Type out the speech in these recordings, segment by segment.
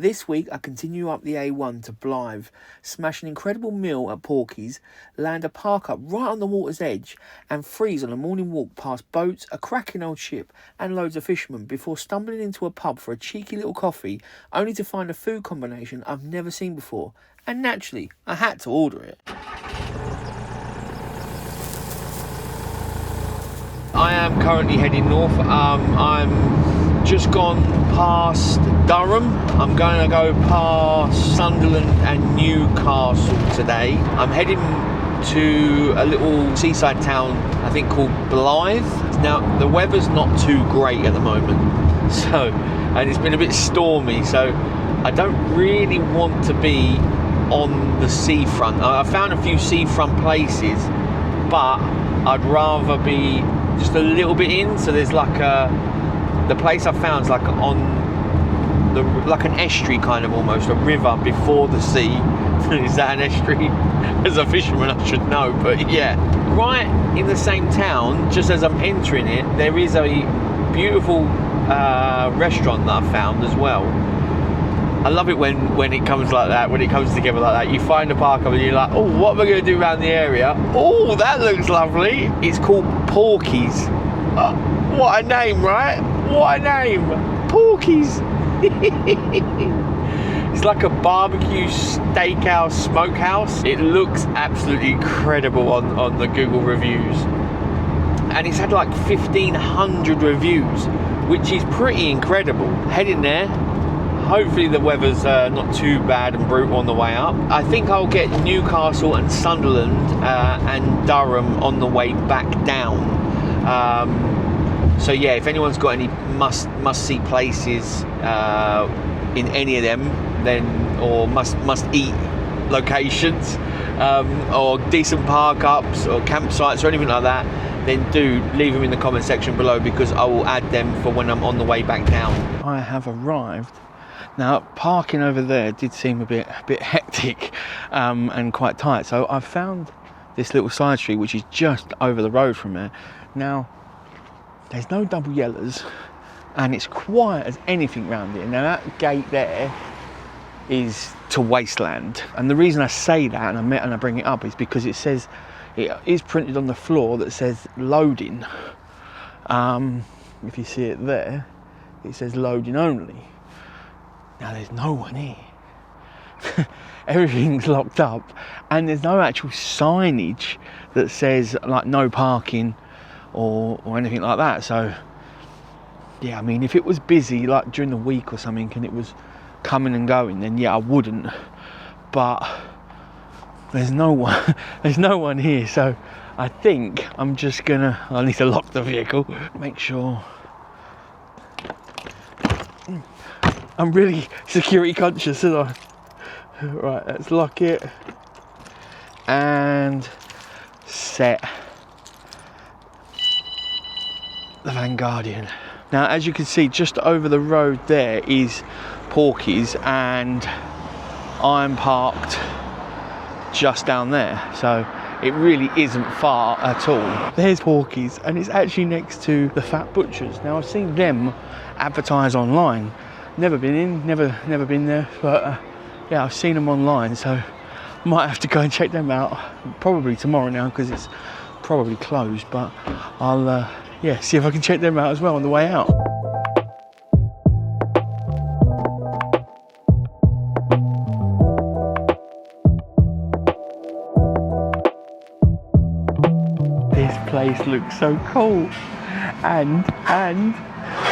This week I continue up the A1 to Blyth, smash an incredible meal at Porky's, land a park up right on the water's edge and freeze on a morning walk past boats, a cracking old ship and loads of fishermen before stumbling into a pub for a cheeky little coffee, only to find a food combination I've never seen before, and naturally I had to order it. I am currently heading north. I'm just gone past Durham. I'm going to go past Sunderland and Newcastle today. I'm heading to a little seaside town, I think called Blyth. Now, the weather's not too great at the moment, and it's been a bit stormy, so I don't really want to be on the seafront. I found a few seafront places, but I'd rather be just a little bit in. So there's like the place I found is like on the like an estuary, kind of almost a river before the sea. Is that an estuary? As a fisherman I should know, but yeah, right in the same town, just as I'm entering it, there is a beautiful restaurant that I found as well. I love it when it comes like that, when it comes together like that. You find a park up and you're like, oh, what am I going to do around the area? Oh, that looks lovely. It's called Porky's. What a name, right? What a name. Porky's. It's like a barbecue steakhouse, smokehouse. It looks absolutely incredible on the Google reviews. And it's had like 1,500 reviews, which is pretty incredible. Heading there. Hopefully the weather's not too bad and brutal on the way up. I think I'll get Newcastle and Sunderland and Durham on the way back down. So yeah, if anyone's got any must-see places in any of them, then or must-eat locations, or decent park ups or campsites or anything like that, then do leave them in the comment section below, because I will add them for when I'm on the way back down. I have arrived. Now, parking over there did seem a bit hectic and quite tight, so I found this little side street which is just over the road from there. Now, there's no double yellers and it's quiet as anything round here. Now, that gate there is to wasteland, and the reason I say that and I bring it up is because it says, it is printed on the floor that says loading. If you see it there, it says loading only. Now there's no one here. Everything's locked up and there's no actual signage that says like no parking or anything like that. So yeah, I mean, if it was busy like during the week or something and it was coming and going, then yeah, I wouldn't. But there's no one here, so I think I need to lock the vehicle, make sure. I'm really security conscious, aren't I? Right, let's lock it and set the Vanguardian. Now, as you can see, just over the road there is Porky's, and I'm parked just down there, so it really isn't far at all. There's Porky's, and it's actually next to the Fat Butchers. Now, I've seen them advertise online. Never been in, never been there, but yeah, I've seen them online, so might have to go and check them out probably tomorrow now, because it's probably closed, but I'll yeah, see if I can check them out as well on the way out. This place looks so cool, and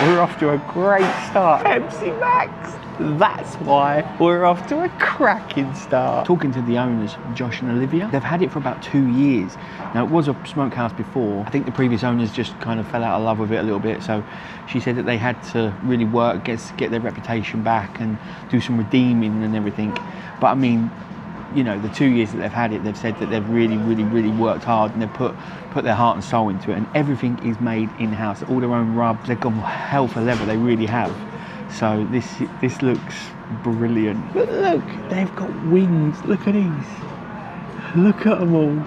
we're off to a great start. MC Max! That's why we're off to a cracking start. Talking to the owners, Josh and Olivia, they've had it for about 2 years. Now, it was a smokehouse before. I think the previous owners just kind of fell out of love with it a little bit. So she said that they had to really work, get their reputation back and do some redeeming and everything. But I mean, you know, the 2 years that they've had it, they've said that they've really worked hard, and they've put their heart and soul into it, and everything is made in-house. All their own rubs. They've gone hell for leather, they really have. So this looks brilliant. But look, they've got wings. Look at these. Look at them all.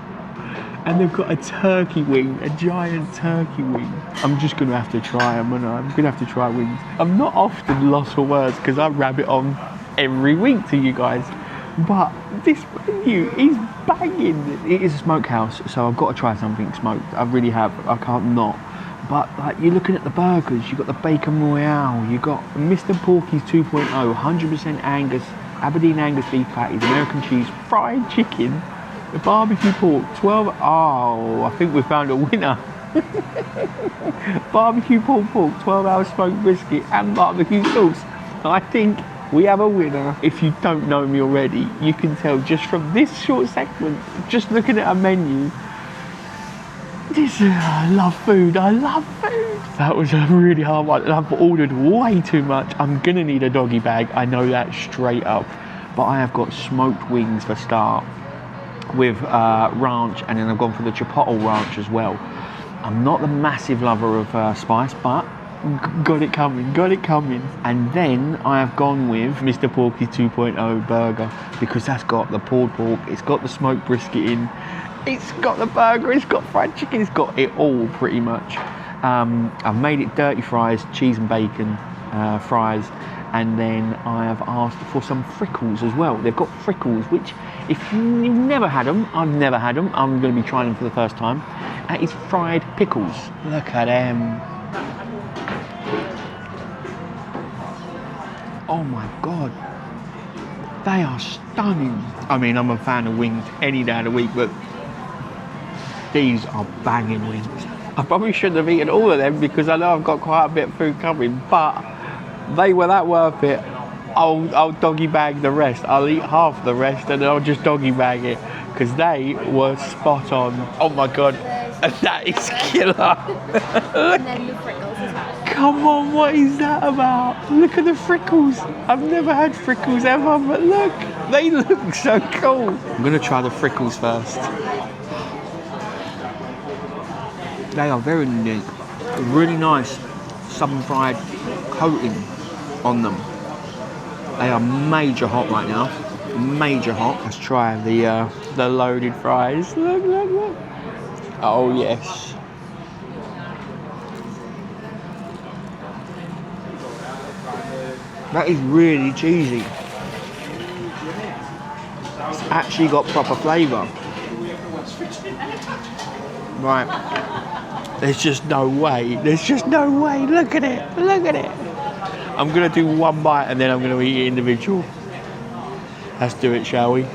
And they've got a turkey wing, a giant turkey wing. I'm just gonna have to try them, and I'm gonna have to try wings. I'm not often lost for words because I rabbit on every week to you guys. But this menu is banging. It is a smokehouse, so I've got to try something smoked. I really have. I can't not. But like, you're looking at the burgers, you've got the Bacon Royale, you've got Mr. Porky's 2.0, 100% Angus, Aberdeen Angus beef patties, American cheese, fried chicken, the barbecue pork, 12, oh, I think we found a winner. Barbecue pulled pork, 12-hour smoked brisket and barbecue sauce. I think we have a winner. If you don't know me already, you can tell just from this short segment, just looking at a menu, I love food, I love food. That was a really hard one, and I've ordered way too much. I'm gonna need a doggy bag, I know that straight up. But I have got smoked wings for start with ranch, and then I've gone for the chipotle ranch as well. I'm not the massive lover of spice, but got it coming. And then I have gone with Mr. Porky 2.0 burger, because that's got the pulled pork, it's got the smoked brisket in, it's got the burger, it's got fried chicken, it's got it all pretty much. I've made it dirty fries, cheese and bacon fries, and then I have asked for some Frickles as well. They've got Frickles, which if you've never had them, I've never had them, I'm going to be trying them for the first time. It's fried pickles. Look at them. Oh my God. They are stunning. I mean, I'm a fan of wings any day of the week, but these are banging wings. I probably shouldn't have eaten all of them because I know I've got quite a bit of food coming, but they were that worth it. I'll doggy bag the rest. I'll eat half the rest and then I'll just doggy bag it because they were spot on. Oh my God, that is killer. And then the Frickles as well. Come on, what is that about? Look at the Frickles. I've never had Frickles ever, but look, they look so cool. I'm gonna try the Frickles first. They are very unique, really nice southern fried coating on them. They are major hot right now, major hot. Let's try the loaded fries. Look. Oh yes. That is really cheesy. It's actually got proper flavour. Right. There's just no way. Look at it. I'm going to do one bite and then I'm going to eat it individual. Let's do it, shall we?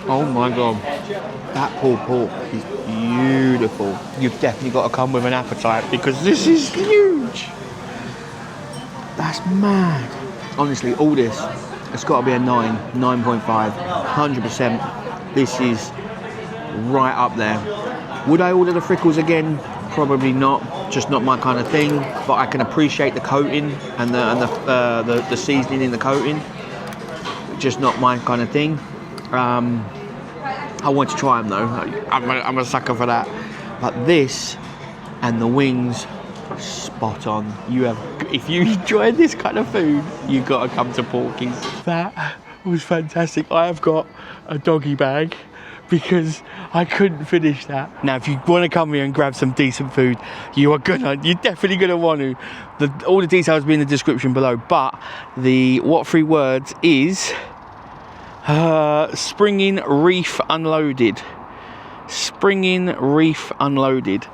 Oh my God. That pulled pork is beautiful. You've definitely got to come with an appetite because this is huge. That's mad. Honestly, all this, it's got to be a 9.5, 100%. This is right up there. Would I order the Frickles again? Probably not. Just not my kind of thing. But I can appreciate the coating and the seasoning in the coating. Just not my kind of thing. I want to try them though. I'm a sucker for that. But this and the wings, spot on. If you enjoy this kind of food, you've got to come to Porky's. That was fantastic. I have got a doggy bag because I couldn't finish that. Now, if you want to come here and grab some decent food, you're definitely gonna want to. All the details will be in the description below. But what 3 words is Springing Reef Unloaded. Springing Reef Unloaded,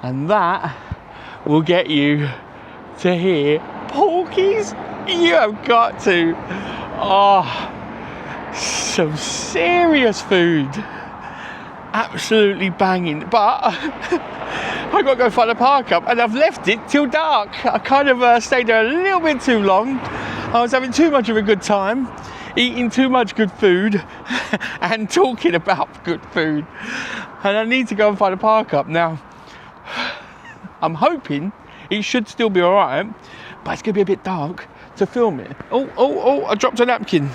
and that will get you to hear Porky's. You have got to. Oh, some serious food. Absolutely banging. But I got to go find a park up, and I've left it till dark. I kind of stayed there a little bit too long. I was having too much of a good time, eating too much good food and talking about good food, and I need to go and find a park up now. I'm hoping it should still be alright, but it's gonna be a bit dark to film it. Oh, I dropped a napkin.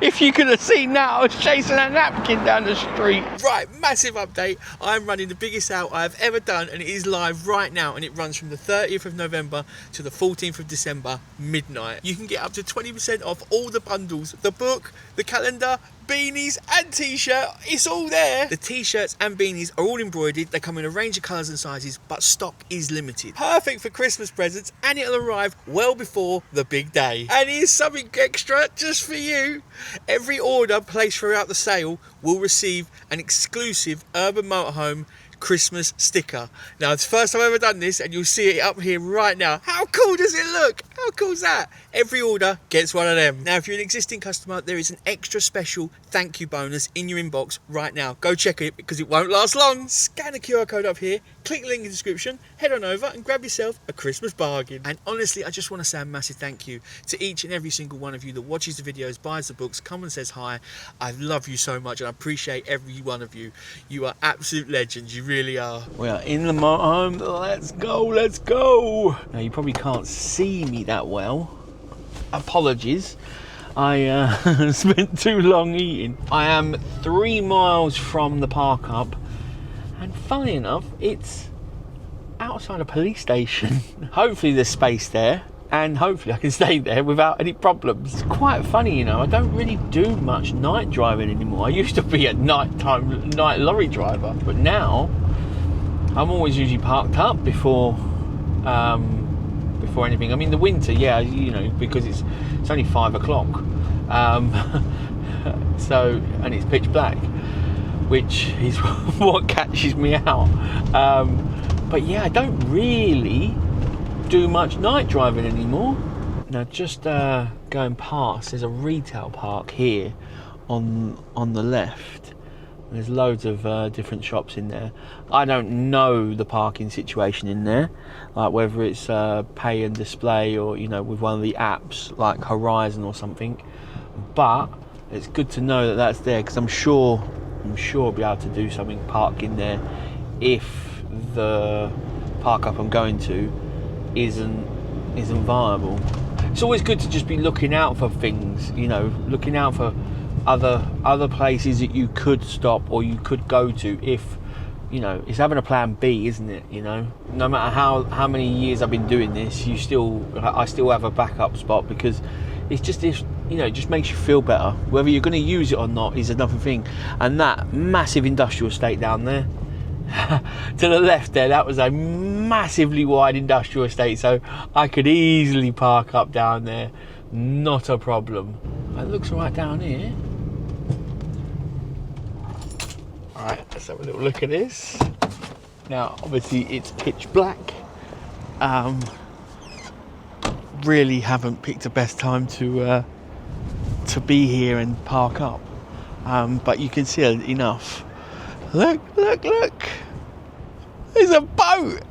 If you could have seen that, I was chasing that napkin down the street. Right, massive update. I'm running the biggest out I've ever done, and it is live right now, and it runs from the 30th of November to the 14th of December, midnight. You can get up to 20% off all the bundles, the book, the calendar, beanies and t-shirt, it's all there. The t-shirts and beanies are all embroidered. They come in a range of colours and sizes, but stock is limited. Perfect for Christmas presents, and it'll arrive well before the big day. And here's something extra just for you. Every order placed throughout the sale will receive an exclusive Urban Motorhome Christmas sticker. Now, it's the first time I've ever done this, and you'll see it up here right now. How cool does it look? How cool is that? Every order gets one of them. Now, if you're an existing customer, there is an extra special thank you bonus in your inbox right now. Go check it because it won't last long. Scan the QR code up here, click the link in the description, head on over and grab yourself a Christmas bargain. And honestly, I just want to say a massive thank you to each and every single one of you that watches the videos, buys the books, comes and says hi. I love you so much and I appreciate every one of you. You are absolute legends. You really are. We are in the motorhome. Let's go, let's go. Now, you probably can't see me that well. Apologies. I spent too long eating. I am 3 miles from the Park Up, and funny enough, it's outside a police station. Hopefully there's space there, and hopefully I can stay there without any problems. It's quite funny, you know, I don't really do much night driving anymore. I used to be a night lorry driver, but now I'm always usually parked up before anything. I mean, the winter, yeah, you know, because it's only 5 o'clock, so, and it's pitch black, which is what catches me out. But yeah, I don't really do much night driving anymore. Now, just going past, there's a retail park here on the left. There's loads of different shops in there. I don't know the parking situation in there, like whether it's pay and display or, you know, with one of the apps like Horizon or something. But it's good to know that that's there, because I'm sure I'll be able to do something, park in there, if the park up I'm going to isn't viable. It's always good to just be looking out for things, you know, looking out for other places that you could stop or you could go to, if, you know, it's having a plan B, isn't it? You know, no matter how many years I've been doing this, I still have a backup spot, because it's just, if, you know, it just makes you feel better. Whether you're going to use it or not is another thing. And that massive industrial estate down there to the left there, that was a massively wide industrial estate, so I could easily park up down there, not a problem. It looks right down here. Alright, let's have a little look at this. Now, obviously it's pitch black. Really haven't picked the best time to be here and park up. But you can see enough. Look! There's a boat!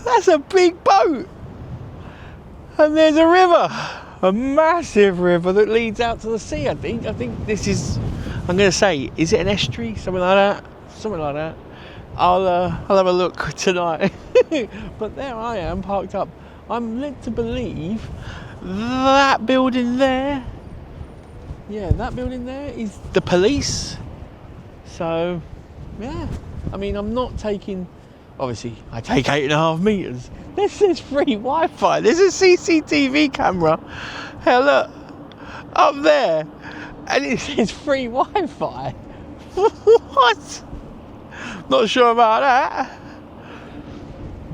That's a big boat! And there's a river, a massive river that leads out to the sea. I think this is, I'm going to say, is it an estuary? Something like that. I'll have a look tonight. But there I am, parked up. I'm led to believe that building there, yeah, that building there is the police. So, yeah, I mean, I'm not taking, obviously, I take 8.5 meters. This is free Wi-Fi. There's a CCTV camera. Hell, look, up there, and it says free Wi-Fi. What? Not sure about that.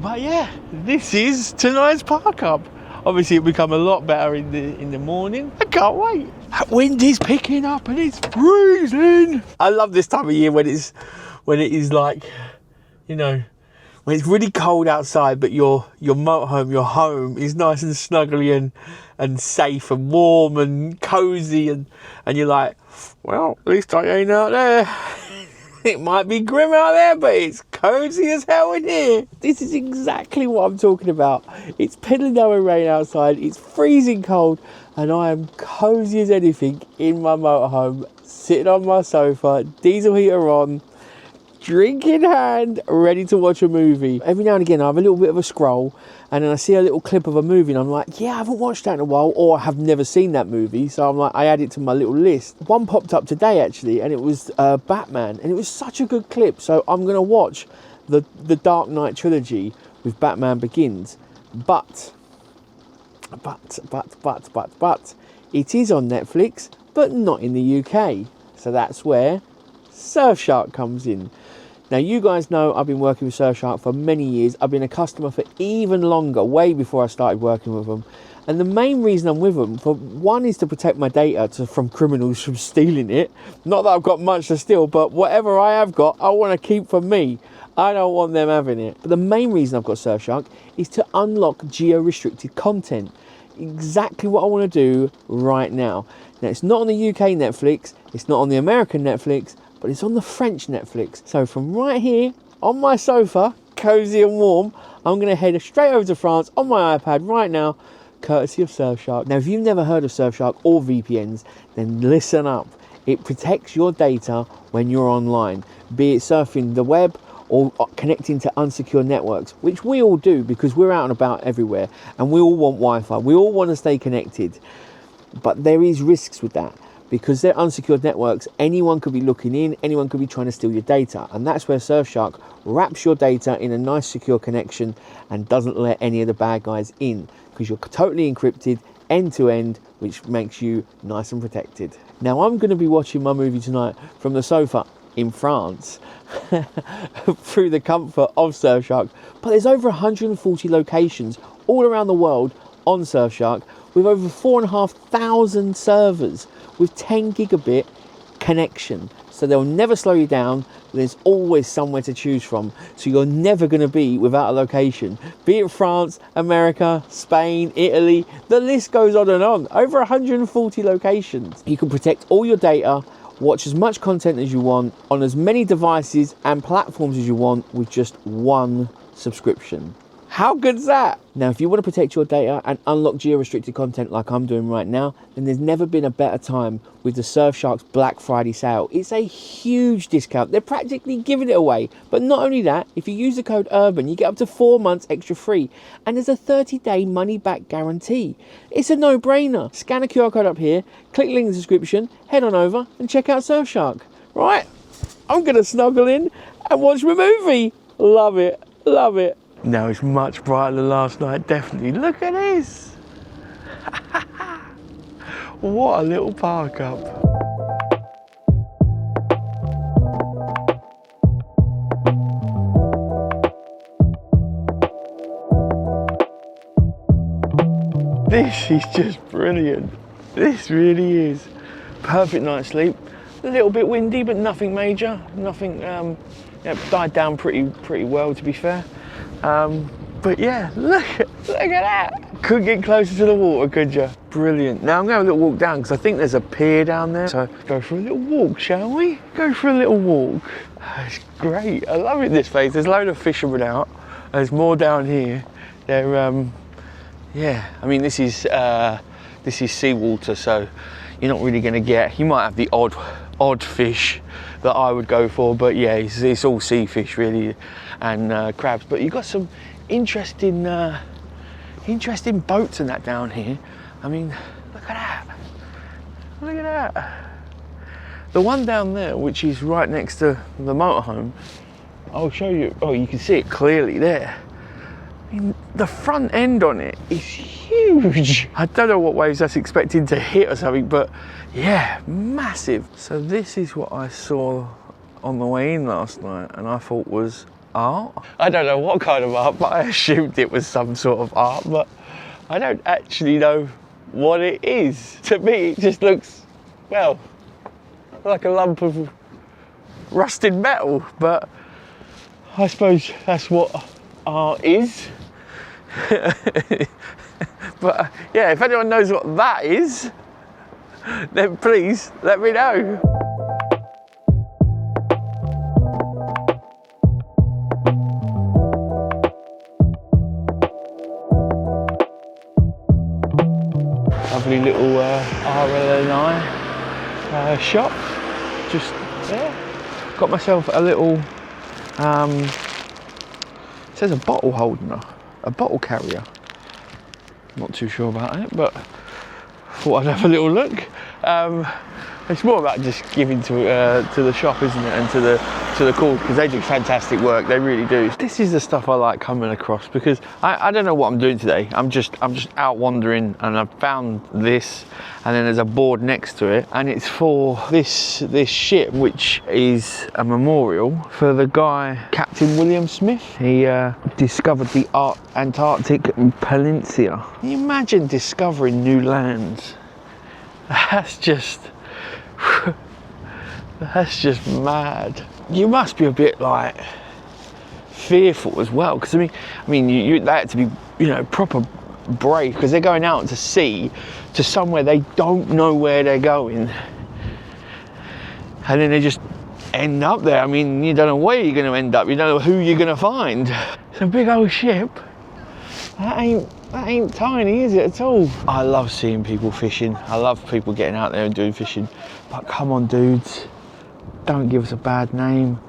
But yeah, this is tonight's Park Up. Obviously, it'll become a lot better in the morning. I can't wait. That wind is picking up and it's freezing. I love this time of year when it is like, you know, when it's really cold outside, but your motorhome, your home is nice and snuggly and safe and warm and cozy, and you're like, well, at least I ain't out there. It might be grim out there, but it's cozy as hell in here. This is exactly what I'm talking about. It's piddling down with rain outside, it's freezing cold, and I am cozy as anything in my motorhome, sitting on my sofa, diesel heater on, drink in hand, ready to watch a movie. Every now and again I have a little bit of a scroll, and then I see a little clip of a movie and I'm like, yeah, I haven't watched that in a while, or I have never seen that movie, so I'm like, I add it to my little list. One popped up today actually, and it was Batman, and it was such a good clip, so I'm gonna watch the Dark Knight trilogy with Batman Begins. But It is on Netflix, but not in the UK. So that's where Surfshark comes in. Now, you guys know I've been working with Surfshark for many years. I've been a customer for even longer, way before I started working with them. And the main reason I'm with them, for one, is to protect my data from criminals from stealing it. Not that I've got much to steal, but whatever I have got, I want to keep for me. I don't want them having it. But the main reason I've got Surfshark is to unlock geo-restricted content. Exactly what I want to do right now. Now, it's not on the UK Netflix, it's not on the American Netflix, but it's on the French Netflix. So from right here, on my sofa, cozy and warm, I'm going to head straight over to France on my iPad right now, courtesy of Surfshark. Now, if you've never heard of Surfshark or VPNs, then listen up. It protects your data when you're online, be it surfing the web or connecting to unsecure networks, which we all do because we're out and about everywhere and we all want Wi-Fi. We all want to stay connected. But there is risks with that. Because they're unsecured networks, anyone could be looking in, anyone could be trying to steal your data. And that's where Surfshark wraps your data in a nice secure connection and doesn't let any of the bad guys in, because you're totally encrypted end to end, which makes you nice and protected. Now, I'm going to be watching my movie tonight from the sofa in France through the comfort of Surfshark. But there's over 140 locations all around the world on Surfshark with over 4,500 servers with 10 gigabit connection. So they'll never slow you down. There's always somewhere to choose from. So you're never going to be without a location. Be it France, America, Spain, Italy, the list goes on and on. Over 140 locations. You can protect all your data, watch as much content as you want on as many devices and platforms as you want with just one subscription. How good's that? Now, if you want to protect your data and unlock geo-restricted content like I'm doing right now, then there's never been a better time with the Surfshark's Black Friday sale. It's a huge discount. They're practically giving it away. But not only that, if you use the code URBAN, you get up to 4 months extra free. And there's a 30-day money-back guarantee. It's a no-brainer. Scan a QR code up here, click link in the description, head on over and check out Surfshark. Right, I'm going to snuggle in and watch my movie. Love it, love it. Now it's much brighter than last night, definitely. Look at this. What a little park up. This is just brilliant. This really is. Perfect night's sleep. A little bit windy, but nothing major. Nothing, died down pretty well, to be fair. But yeah, look at that. Couldn't get closer to the water, could you? Brilliant. Now I'm going to have a little walk down because I think there's a pier down there. So go for a little walk, shall we? Go for a little walk. It's great. I love it, this place. There's a load of fishermen out. There's more down here. They're, yeah, I mean, this is seawater, so you're not really going to get, you might have the odd fish that I would go for, but yeah, it's all sea fish really, and crabs. But you've got some interesting boats and that down here. I mean, look at that. Look at that. The one down there, which is right next to the motorhome, I'll show you. Oh, you can see it clearly there. I mean, the front end on it is huge. I don't know what waves that's expecting to hit or something, but yeah, massive. So this is what I saw on the way in last night, and I thought was art. I don't know what kind of art, but I assumed it was some sort of art, but I don't actually know what it is. To me, it just looks, well, like a lump of rusted metal, but I suppose that's what art is. But yeah, if anyone knows what that is, then please let me know. Lovely little RLNI shop, just there. Got myself a little, it says a bottle holder, a bottle carrier. Not too sure about it, but thought I'd have a little look. It's more about just giving to the shop, isn't it, and to the cause, because they do fantastic work. They really do. This is the stuff I like coming across, because I don't know what I'm doing today. I'm just out wandering, and I've found this, and then there's a board next to it, and it's for this ship, which is a memorial for the guy Captain William Smith. He discovered the Antarctic Peninsula. Can you imagine discovering new lands? That's just mad. You must be a bit like fearful as well, because I mean they had to be, you know, proper brave, because they're going out to sea to somewhere they don't know where they're going, and then they just end up there. I mean, you don't know where you're going to end up, you don't know who you're going to find. It's a big old ship. That ain't tiny, is it, at all? I love seeing people fishing. I love people getting out there and doing fishing. But come on, dudes, don't give us a bad name.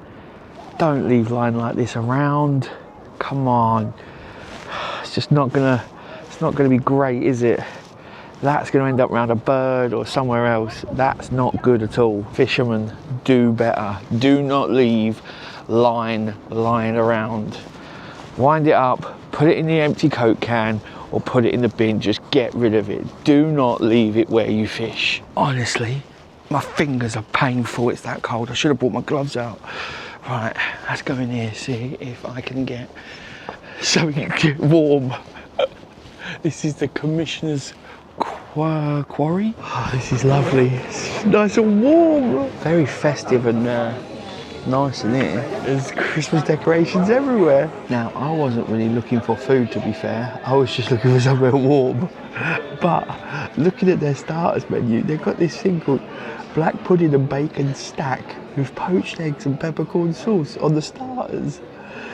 Don't leave line like this around. Come on. It's just not gonna be great, is it? That's gonna end up around a bird or somewhere else. That's not good at all. Fishermen, do better. Do not leave line lying around. Wind it up, put it in the empty Coke can, or put it in the bin. Just get rid of it. Do not leave it where you fish. Honestly, my fingers are painful. It's that cold. I should have brought my gloves out. Right, let's go in here, see if I can get something warm. This is the Commissioner's Quarry. Oh, this is lovely. It's nice and warm. Very festive and nice in here. There's Christmas decorations everywhere. Now, I wasn't really looking for food, to be fair. I was just looking for somewhere warm. But looking at their starters menu, they've got this thing called black pudding and bacon stack with poached eggs and peppercorn sauce on the starters.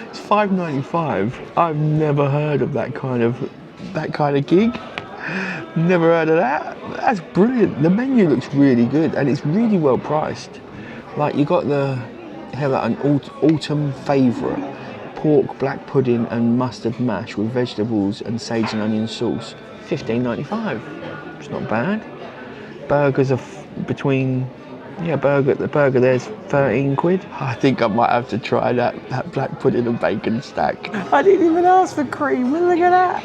It's $5.95. I've never heard of that kind of gig. Never heard of that. That's brilliant. The menu looks really good, and it's really well priced. Like, you got an autumn favourite, pork, black pudding and mustard mash with vegetables and sage and onion sauce, $15.95. It's not bad. Burgers are the burger there's 13 quid. I think I might have to try that black pudding and bacon stack. I didn't even ask for cream. Look at that.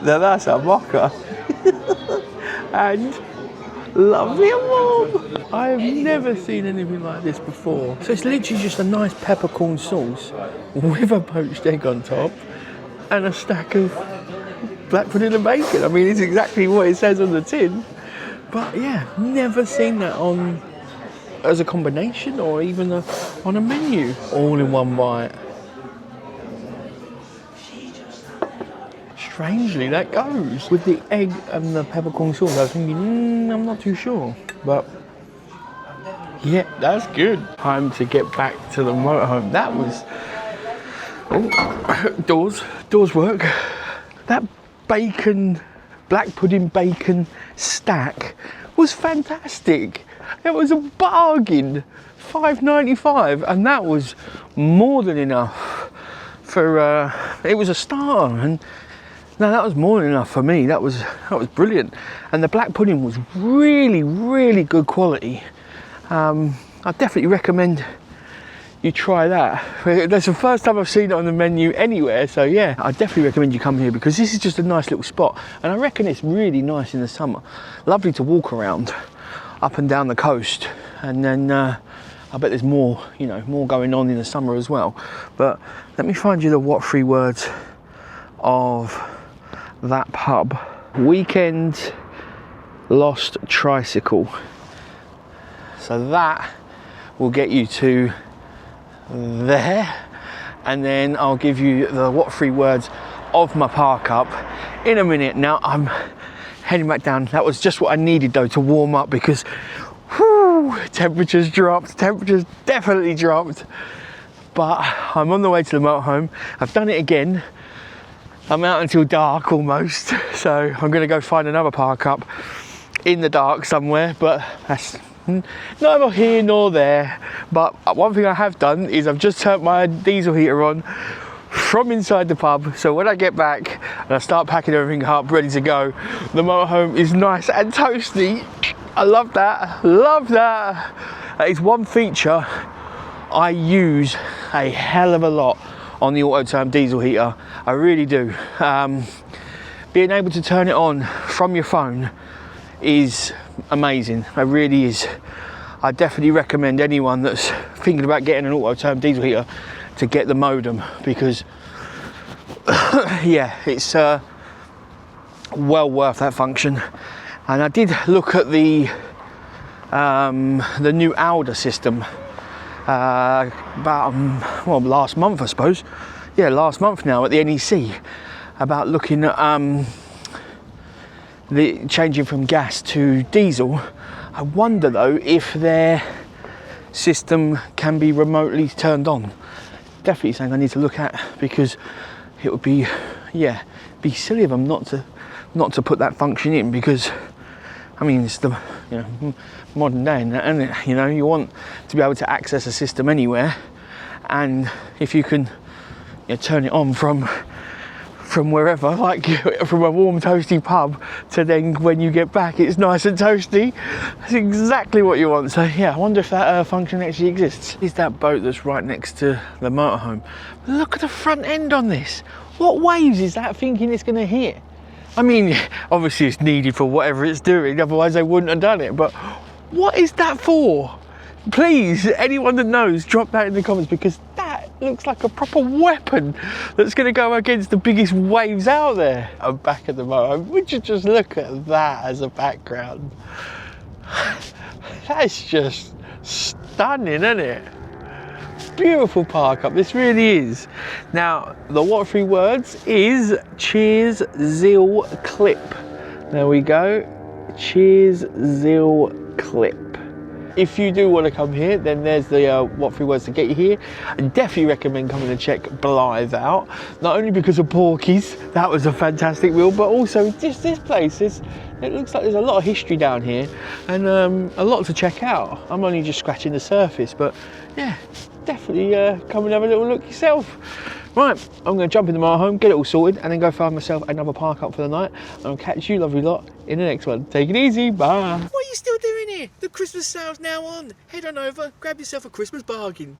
Now that's a mocker. And lovely and warm. I have never seen anything like this before. So it's literally just a nice peppercorn sauce with a poached egg on top and a stack of black pudding and bacon. I mean, it's exactly what it says on the tin. But yeah, never seen that as a combination or even on a menu. All in one bite. Strangely, that goes. With the egg and the peppercorn sauce, I was thinking, I'm not too sure. But yeah, that's good. Time to get back to the motorhome. That was... Oh, doors work. That black pudding bacon stack was fantastic. It was a bargain. $5.95, and that was more than enough for it was a starter, and no, that was more than enough for me. That was brilliant. And the black pudding was really, really good quality. I definitely recommend you try that. That's the first time I've seen it on the menu anywhere, so yeah, I definitely recommend you come here, because this is just a nice little spot, and I reckon it's really nice in the summer. Lovely to walk around up and down the coast, and then I bet there's more going on in the summer as well. But let me find you the what 3 words of that pub. Weekend lost tricycle. So that will get you to there, and then I'll give you the what 3 words of my park up in a minute. Now I'm heading back down. That was just what I needed though to warm up, because whew, temperatures definitely dropped. But I'm on the way to the motorhome. I've done it again. I'm out until dark almost, so I'm going to go find another park up in the dark somewhere, but that's neither here nor there. But one thing I have done is I've just turned my diesel heater on from inside the pub, so when I get back and I start packing everything up ready to go, the motorhome is nice and toasty I love that. Love that. That is one feature I use a hell of a lot on the Autotherm diesel heater. I really do. Being able to turn it on from your phone is amazing. It really is. I definitely recommend anyone that's thinking about getting an Autotherm diesel heater to get the modem, because yeah, it's well worth that function. And I did look at the new Alder system about well, last month, I suppose. Yeah, last month now at the NEC, about looking at the changing from gas to diesel. I wonder though if their system can be remotely turned on. Definitely something I need to look at, because it would be, yeah, be silly of them not to put that function in, because I mean, it's the, you know, modern day, and you know, you want to be able to access a system anywhere, and if you can, you know, turn it on from wherever, like from a warm toasty pub to then when you get back it's nice and toasty, that's exactly what you want. So yeah, I wonder if that function actually exists. Is that boat that's right next to the motorhome? Look at the front end on this. What waves is that thinking it's going to hit? I mean, obviously it's needed for whatever it's doing, otherwise they wouldn't have done it, but what is that for? Please, anyone that knows, drop that in the comments, because that looks like a proper weapon that's going to go against the biggest waves out there. I'm back at the motorhome. Would you just look at that as a background? That's just stunning, isn't it? Beautiful park up, this really is. Now, the what three words is cheers, zeal, clip. There we go. Cheers, zeal, clip. If you do want to come here, then there's the what three words to get you here. I definitely recommend coming and check Blyth out. Not only because of Porky's, that was a fantastic wheel, but also just this place. It looks like there's a lot of history down here, and a lot to check out. I'm only just scratching the surface, but yeah, definitely come and have a little look yourself. Right, I'm going to jump in the motorhome, get it all sorted, and then go find myself another park up for the night. And I'll catch you lovely lot in the next one. Take it easy, bye. What are you still doing here? The Christmas sale's now on. Head on over, grab yourself a Christmas bargain.